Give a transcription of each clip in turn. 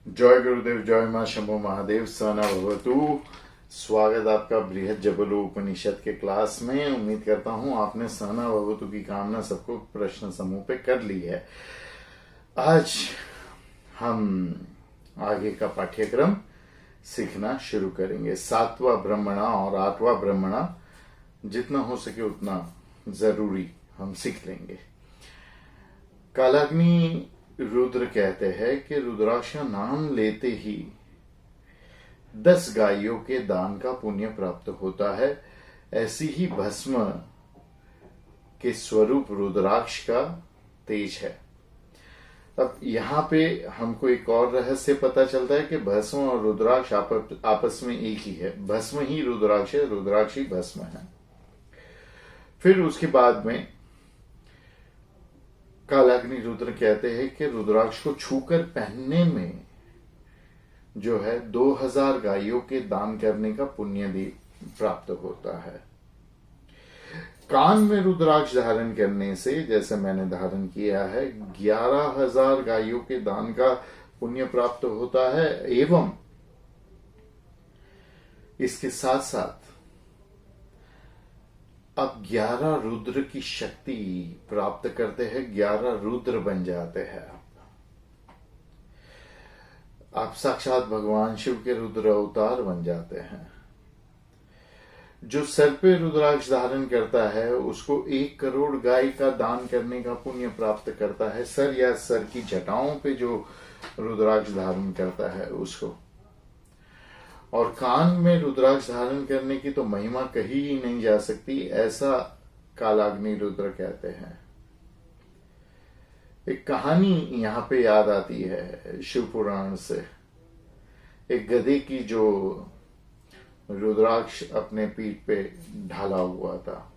जय गुरुदेव, जय मां शंभो महादेव, सहना भवतु। स्वागत आपका बृहद जबलो उपनिषद के क्लास में। उम्मीद करता हूं आपने सहना भवतु की कामना सबको प्रश्न समूह पे कर ली है। आज हम आगे का पाठ्यक्रम सीखना शुरू करेंगे। 7वां ब्रह्मणा और 8वां ब्रह्मणा जितना हो सके उतना जरूरी हम सीख लेंगे। कालाग्नि रुद्र कहते हैं कि रुद्राक्ष का नाम लेते ही 10 गायों के दान का पुण्य प्राप्त होता है। ऐसी ही भस्म के स्वरूप रुद्राक्ष का तेज है। अब यहाँ पे हमको एक और रहस्य पता चलता है कि भस्म और रुद्राक्ष आपस में एक ही है। भस्म ही रुद्राक्ष है, रुद्राक्ष ही भस्म है। फिर उसके बाद में कालाग्नि रुद्र कहते हैं कि रुद्राक्ष को छूकर पहनने में जो है 2000 गायों के दान करने का पुण्य प्राप्त होता है। कान में रुद्राक्ष धारण करने से, जैसे मैंने धारण किया है, 11,000 गायों के दान का पुण्य प्राप्त होता है। एवं इसके साथ साथ अब 11 रुद्र की शक्ति प्राप्त करते हैं। 11 रुद्र बन जाते हैं। आप साक्षात भगवान शिव के रुद्र अवतार बन जाते हैं। जो सर पे रुद्राक्ष धारण करता है उसको 1 करोड़ गाय का दान करने का पुण्य प्राप्त करता है। सर या सर की जटाओं पे जो रुद्राक्ष धारण करता है उसको। और कान में रुद्राक्ष धारण करने की तो महिमा कही ही नहीं जा सकती, ऐसा कालाग्नि रुद्र कहते हैं। एक कहानी यहां पे याद आती है शिव पुराण से। एक गधे की जो रुद्राक्ष अपने पीठ पे ढाला हुआ था।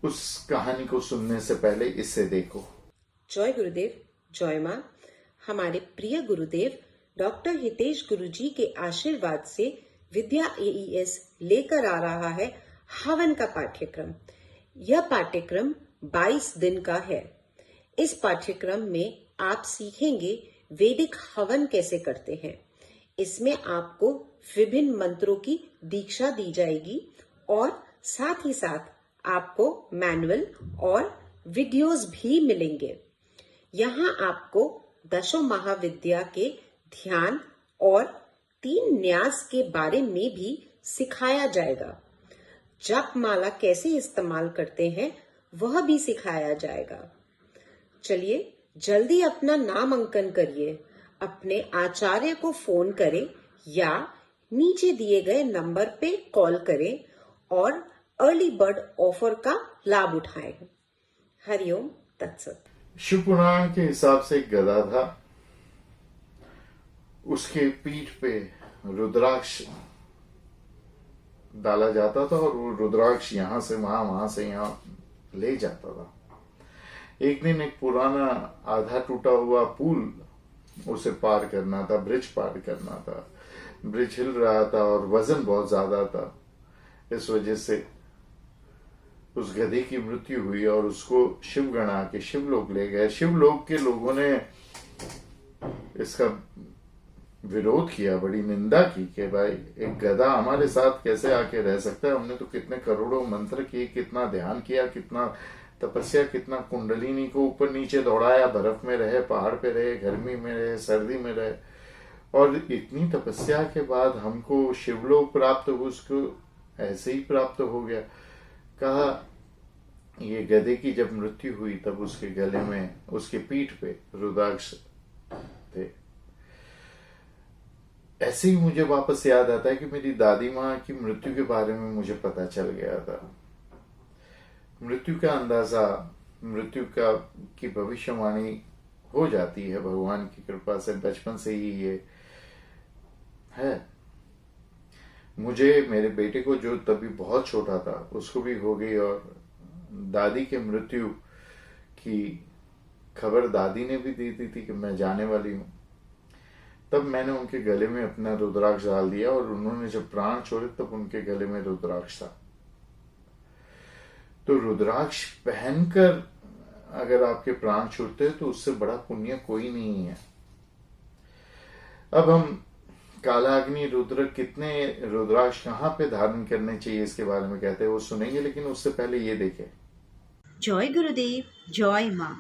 उस कहानी को सुनने से पहले इसे देखो। जय गुरुदेव, जय मां। हमारे प्रिय गुरुदेव डॉक्टर हितेश गुरुजी के आशीर्वाद से विद्या एईएस लेकर आ रहा है हवन का पाठ्यक्रम। यह पाठ्यक्रम 22 दिन का है। इस पाठ्यक्रम में आप सीखेंगे वैदिक हवन कैसे करते हैं। इसमें आपको विभिन्न मंत्रों की दीक्षा दी जाएगी और साथ ही साथ आपको मैनुअल और वीडियोस भी मिलेंगे। यहाँ आपको दशो महाविद्या के ध्यान और 3 न्यास के बारे में भी सिखाया जाएगा। जप माला कैसे इस्तेमाल करते हैं वह भी सिखाया जाएगा। चलिए जल्दी अपना नामांकन करिए। अपने आचार्य को फोन करें या नीचे दिए गए नंबर पे कॉल करें और अर्ली बर्ड ऑफर का लाभ उठाएं। हरिओम तत्सत। शिव पुराण के हिसाब से एक गधा था। उसके पीठ पे रुद्राक्ष डाला जाता था और वो रुद्राक्ष यहां से वहां, वहां से यहां ले जाता था। एक दिन एक पुराना आधा टूटा हुआ पुल उसे पार करना था, ब्रिज पार करना था। ब्रिज हिल रहा था और वजन बहुत ज्यादा था। इस वजह से उस गधे की मृत्यु हुई और उसको शिवगण आके शिवलोक ले गए। शिवलोक के लोगों ने इसका विरोध किया, बड़ी निंदा की कि भाई एक गधा हमारे साथ कैसे आके रह सकता है। हमने तो कितने करोड़ों मंत्र किए, कितना ध्यान किया, कितना तपस्या, कितना कुंडलिनी को ऊपर नीचे दौड़ाया, बर्फ में रहे, पहाड़ पे रहे, गर्मी में रहे, सर्दी में रहे, और इतनी तपस्या के बाद हमको शिवलोक प्राप्त हो, उसको ऐसे ही प्राप्त हो गया। कहा ये गधे की जब मृत्यु हुई तब उसके गले में, उसके पीठ पे रुद्राक्ष थे। ऐसे ही मुझे वापस याद आता है कि मेरी दादी माँ की मृत्यु के बारे में मुझे पता चल गया था। मृत्यु का अंदाजा, मृत्यु का की भविष्यवाणी हो जाती है भगवान की कृपा से। बचपन से ही ये है। मुझे, मेरे बेटे को जो तभी बहुत छोटा था उसको भी हो गई, और दादी के मृत्यु की खबर दादी ने भी दी थी कि मैं जाने वाली हूं। तब मैंने उनके गले में अपना रुद्राक्ष डाल दिया और उन्होंने जब प्राण छोड़े तब उनके गले में रुद्राक्ष था। तो रुद्राक्ष पहनकर अगर आपके प्राण छूटते हैं तो उससे बड़ा पुण्य कोई नहीं है। अब हम कालाग्नि रुद्र कितने रुद्राक्ष कहाँ पे धारण करने चाहिए इसके बारे में कहते हैं वो सुनेंगे, लेकिन उससे पहले ये देखें। जय गुरुदेव, जय माँ।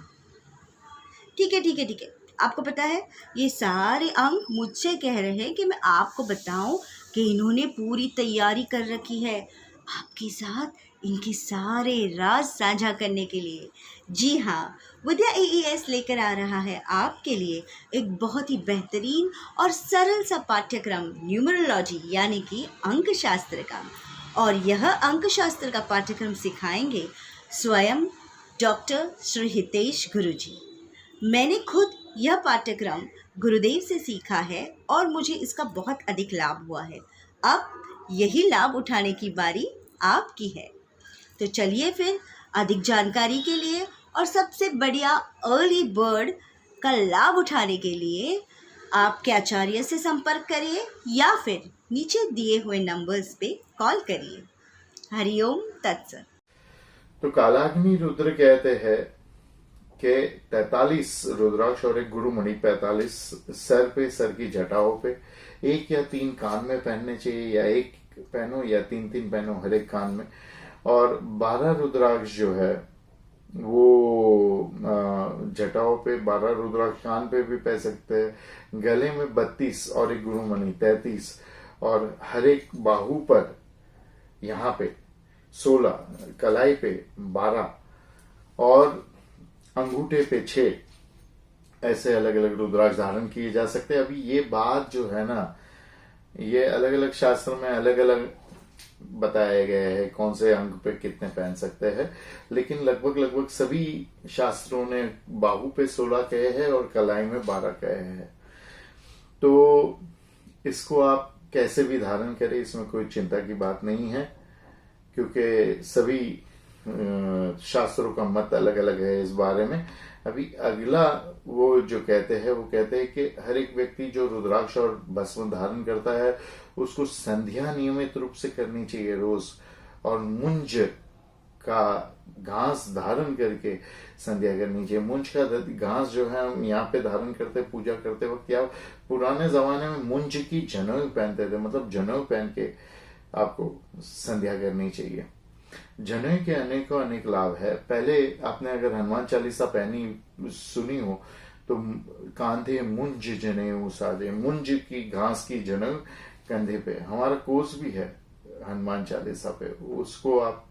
ठीक है ठीक है ठीक है, आपको पता है ये सारे अंक मुझसे कह रहे हैं कि मैं आपको बताऊं कि इन्होंने पूरी तैयारी कर रखी है आपके साथ इनके सारे राज साझा करने के लिए। जी हाँ, विद्या एईएस लेकर आ रहा है आपके लिए एक बहुत ही बेहतरीन और सरल सा पाठ्यक्रम न्यूमरोलॉजी यानी कि अंक शास्त्र का। और यह अंक शास्त्र का पाठ्यक्रम सिखाएंगे स्वयं डॉक्टर श्री हितेश गुरुजी। मैंने खुद यह पाठ्यक्रम गुरुदेव से सीखा है और मुझे इसका बहुत अधिक लाभ हुआ है। अब यही लाभ उठाने की बारी आपकी है। तो चलिए फिर अधिक जानकारी के लिए और सबसे बढ़िया अर्ली बर्ड का लाभ उठाने के लिए आपके आचार्य से संपर्क करिए या फिर नीचे दिए हुए नंबर्स पे कॉल करिए। हरिओम तत्सत। तो कालाग्नि रुद्र कहते हैं कि 43 रुद्राक्ष और एक गुरुमणि 45 सर पे, सर की जटाओं पे, एक या 3 कान में पहनने चाहिए, या एक पहनो या 3 पहनो हर एक कान में। और 12 रुद्राक्ष जो है वो जटाओं पे, 12 रुद्राक्ष कान पे भी पहन सकते हैं, गले में 32 और एक गुरुमणि 33, और हर एक बाहु पर यहाँ पे 16, कलाई पे 12 और अंगूठे पे 6 ऐसे अलग अलग रुद्राक्ष धारण किए जा सकते हैं। अभी ये बात जो है ना, ये अलग अलग शास्त्र में अलग अलग बताया गया है कौन से अंग पे कितने पहन सकते हैं, लेकिन लगभग सभी शास्त्रों ने बाहु पे 16 कहे हैं और कलाई में 12 कहे हैं। तो इसको आप कैसे भी धारण करें, इसमें कोई चिंता की बात नहीं है, क्योंकि सभी शास्त्रों का मत अलग अलग है इस बारे में। अभी अगला वो जो कहते हैं, वो कहते हैं कि हर एक व्यक्ति जो रुद्राक्ष और भस्म धारण करता है उसको संध्या नियमित रूप से करनी चाहिए रोज, और मुंज का घास धारण करके संध्या करनी चाहिए। मुंज का घास जो है हम यहाँ पे धारण करते पूजा करते वक्त, या पुराने जमाने में मुंज की जनेऊ पहनते थे, मतलब जनेऊ पहन के आपको संध्या करनी चाहिए। जनेऊ के अनेकों अनेक लाभ है। पहले आपने अगर हनुमान चालीसा पहनी सुनी हो तो कांधे मुंज जनेऊ साजे, मुंज की घास की जनेऊ कंधे पे। हमारा कोर्स भी है हनुमान चालीसा पे, उसको आप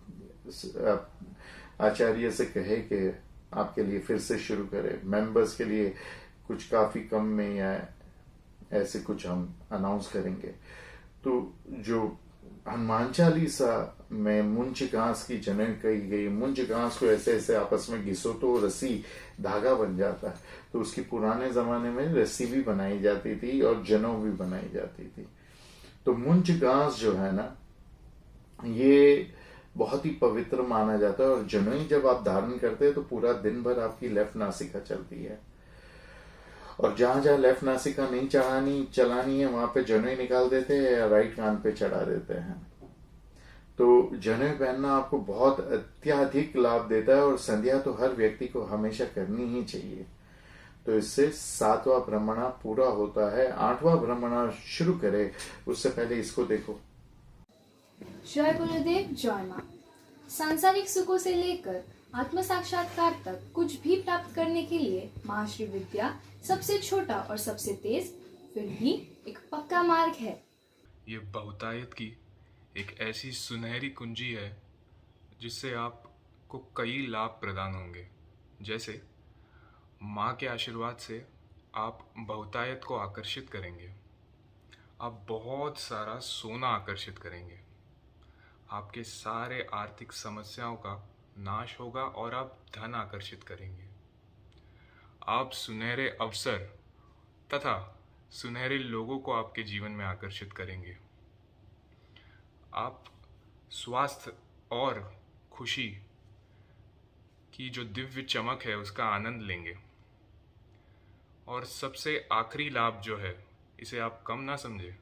आचार्य से कहे कि आपके लिए फिर से शुरू करें। मेंबर्स के लिए कुछ काफी कम में या ऐसे कुछ हम अनाउंस करेंगे। तो जो हनुमान चालीसा में मुंज घास की जनेऊ कही गई, मुंज घास को ऐसे ऐसे आपस में घिसो तो रस्सी धागा बन जाता है, तो उसकी पुराने जमाने में रस्सी भी बनाई जाती थी और जनेऊ भी बनाई जाती थी। तो मुंज घास जो है ना, ये बहुत ही पवित्र माना जाता है, और जनेऊ जब आप धारण करते हैं तो पूरा दिन भर आपकी लेफ्ट नासिका चलती है, और जहां जहां लेफ्ट नासिका नहीं चलानी है वहां पे जनेऊ निकाल देते हैं या राइट कान पे चढ़ा देते हैं। तो जनेऊ पहनना आपको बहुत अत्यधिक लाभ देता है, और संध्या तो हर व्यक्ति को हमेशा करनी ही चाहिए। तो इससे 7वां ब्रह्मणा पूरा होता है। 8वां ब्रह्मणा शुरू करे उससे पहले इसको देखो। जय गुरुदेव, जय माँ। सांसारिक सुखों से लेकर आत्म साक्षात्कार तक कुछ भी प्राप्त करने के लिए महाश्री विद्या सबसे छोटा और सबसे तेज, फिर भी एक पक्का मार्ग है। ये बहुतायत की एक ऐसी सुनहरी कुंजी है जिससे आपको कई लाभ प्रदान होंगे। जैसे माँ के आशीर्वाद से आप बहुतायत को आकर्षित करेंगे, आप बहुत सारा सोना आकर्षित करेंगे, आपके सारे आर्थिक समस्याओं का नाश होगा और आप धन आकर्षित करेंगे। आप सुनहरे अवसर तथा सुनहरे लोगों को आपके जीवन में आकर्षित करेंगे। आप स्वास्थ्य और खुशी की जो दिव्य चमक है उसका आनंद लेंगे। और सबसे आखिरी लाभ जो है, इसे आप कम ना समझे,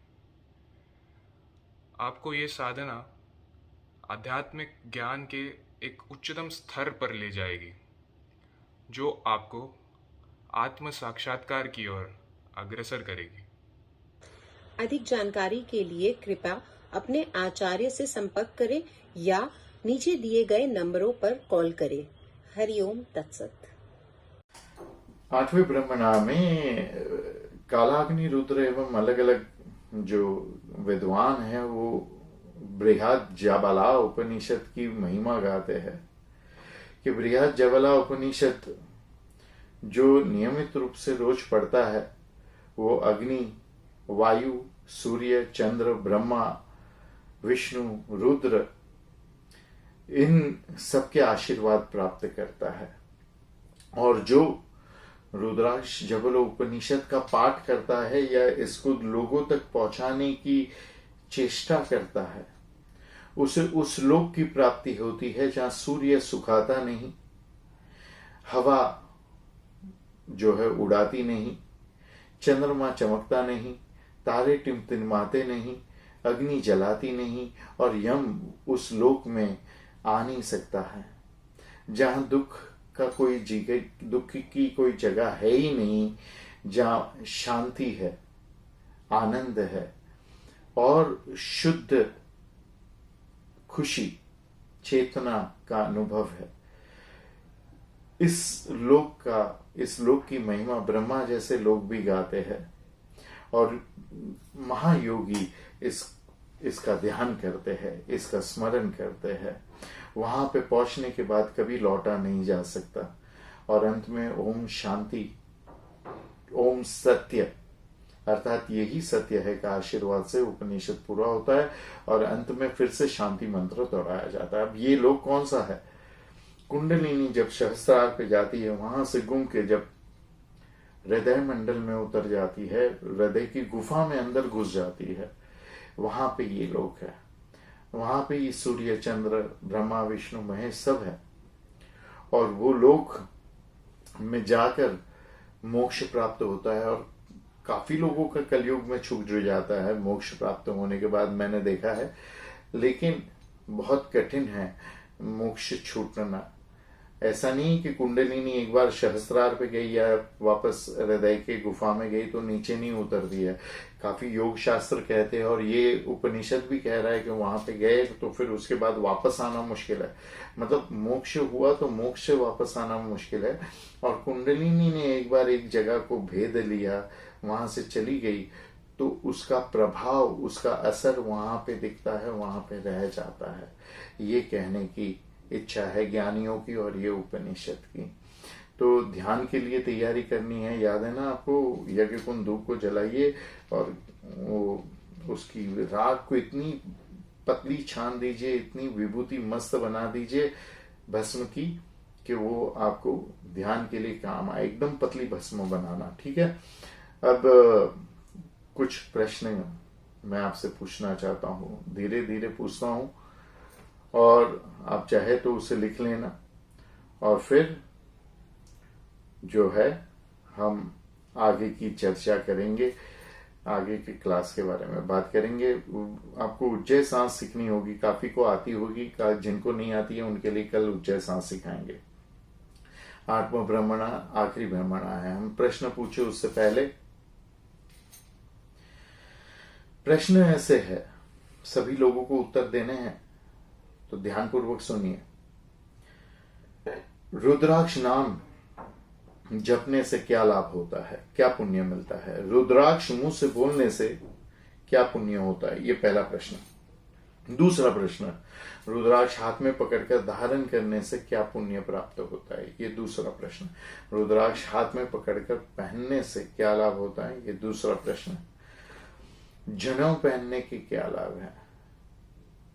आपको ये साधना आध्यात्मिक ज्ञान के एक उच्चतम स्तर पर ले जाएगी, जो आपको आत्म साक्षात्कार की ओर अग्रसर करेगी। अधिक जानकारी के लिए कृपया अपने आचार्य से संपर्क करें या नीचे दिए गए नंबरों पर कॉल करें। हरिओम तत्सत। 8वें ब्रह्मणा में कालाग्नि रुद्र एवं अलग अलग जो विद्वान हैं वो बृहद जाबाला उपनिषद की महिमा गाते हैं कि बृहद जाबाला उपनिषद जो नियमित रूप से रोज पढ़ता है वो अग्नि, वायु, सूर्य, चंद्र, ब्रह्मा, विष्णु, रुद्र इन सबके आशीर्वाद प्राप्त करता है। और जो रुद्राक्ष जबलो उपनिषद का पाठ करता है या इसको लोगों तक पहुंचाने की चेष्टा करता है उसे उस लोक की प्राप्ति होती है जहां सूर्य सुखाता नहीं, हवा जो है उड़ाती नहीं, चंद्रमा चमकता नहीं, तारे टिमटिमाते नहीं, अग्नि जलाती नहीं और यम उस लोक में आ नहीं सकता है, जहां दुख की कोई जगह है ही नहीं, जहां शांति है, आनंद है और शुद्ध खुशी चेतना का अनुभव है। इस लोक की महिमा ब्रह्मा जैसे लोग भी गाते हैं और महायोगी इसका ध्यान करते हैं, इसका स्मरण करते हैं। वहां पे पहुंचने के बाद कभी लौटा नहीं जा सकता। और अंत में ओम शांति, ओम सत्य अर्थात यही सत्य है का आशीर्वाद से उपनिषद पूरा होता है और अंत में फिर से शांति मंत्र दोहराया जाता है। अब ये लोग कौन सा है? कुंडलिनी जब सहस्त्रार पे जाती है, वहां से घूम के जब हृदय मंडल में उतर जाती है, हृदय की गुफा में अंदर घुस जाती है, वहां पे ये लोग है। वहां पे ये सूर्य, चंद्र, ब्रह्मा, विष्णु, महेश सब है। और वो लोग में जाकर मोक्ष प्राप्त होता है। और काफी लोगों का कलयुग में छूट जाता है मोक्ष प्राप्त होने के बाद, मैंने देखा है। लेकिन बहुत कठिन है मोक्ष छूटना। ऐसा नहीं कि कुंडलिनी एक बार सहस्त्रार पे गई या वापस हृदय के गुफा में गई तो नीचे नहीं उतरती है। काफी योग शास्त्र कहते हैं और ये उपनिषद भी कह रहा है कि वहां पे गए तो फिर उसके बाद वापस आना मुश्किल है। मतलब मोक्ष हुआ तो मोक्ष से वापस आना मुश्किल है। और कुंडलिनी ने एक बार एक जगह को भेद लिया, वहां से चली गई तो उसका प्रभाव, उसका असर वहां पे दिखता है, वहां पे रह जाता है। ये कहने की इच्छा है ज्ञानियों की और ये उपनिषद की। तो ध्यान के लिए तैयारी करनी है, याद है ना आपको? यज्ञ कुंड धूप को जलाइए और वो उसकी राख को इतनी पतली छान दीजिए, इतनी विभूति मस्त बना दीजिए भस्म की कि वो आपको ध्यान के लिए काम आए। एकदम पतली भस्म बनाना, ठीक है? अब कुछ प्रश्न मैं आपसे पूछना चाहता हूँ, धीरे धीरे पूछता हूँ और आप चाहे तो उसे लिख लेना और फिर जो है हम आगे की चर्चा करेंगे, आगे की क्लास के बारे में बात करेंगे। आपको उज्जय सांस सीखनी होगी, काफी को आती होगी, जिनको नहीं आती है उनके लिए कल उज्जय सांस सिखाएंगे। 8वां ब्रह्मणा आखिरी ब्रह्मणा है। हम प्रश्न पूछे उससे पहले प्रश्न ऐसे है, सभी लोगों को उत्तर देने हैं तो ध्यानपूर्वक सुनिए। रुद्राक्ष नाम जपने से क्या लाभ होता है, क्या पुण्य मिलता है? रुद्राक्ष मुंह से बोलने से क्या पुण्य होता है? ये पहला प्रश्न। दूसरा प्रश्न, रुद्राक्ष हाथ में पकड़कर धारण करने से क्या पुण्य प्राप्त होता है? ये दूसरा प्रश्न। रुद्राक्ष हाथ में पकड़कर पहनने से क्या लाभ होता है? ये दूसरा प्रश्न। जनेऊ पहनने के क्या लाभ है,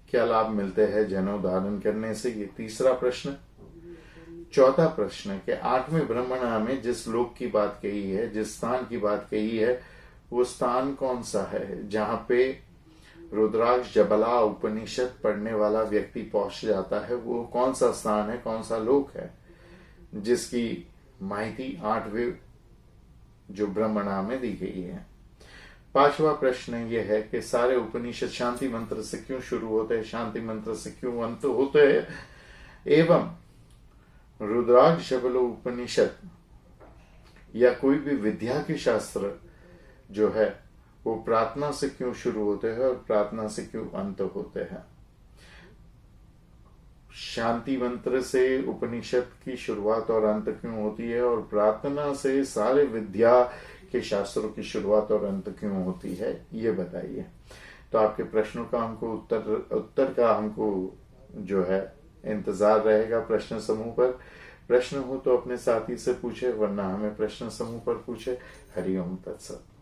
क्या लाभ मिलते हैं जनेऊ धारण करने से? ये तीसरा प्रश्न। चौथा प्रश्न कि 8वें ब्रह्मणा में जिस लोक की बात कही है, जिस स्थान की बात कही है, वो स्थान कौन सा है जहां पे रुद्राक्ष जबला उपनिषद पढ़ने वाला व्यक्ति पहुंच जाता है? वो कौन सा स्थान है, कौन सा लोक है जिसकी माहिती 8वें जो ब्रह्मणा में दी गई है? 5वां प्रश्न यह है कि सारे उपनिषद शांति मंत्र से क्यों शुरू होते हैं, शांति मंत्र से क्यों अंत होते हैं, एवं रुद्राक्ष जबलो उपनिषद या कोई भी विद्या के शास्त्र जो है वो प्रार्थना से क्यों शुरू होते हैं और प्रार्थना से क्यों अंत होते हैं। शांति मंत्र से उपनिषद की शुरुआत और अंत क्यों होती है और प्रार्थना से सारे विद्या के शास्त्रों की शुरुआत और अंत क्यों होती है, ये बताइए। तो आपके प्रश्नों का हमको उत्तर का हमको जो है इंतजार रहेगा प्रश्न समूह पर। प्रश्न हो तो अपने साथी से पूछे, वरना हमें प्रश्न समूह पर पूछे। हरिओम तत्सत।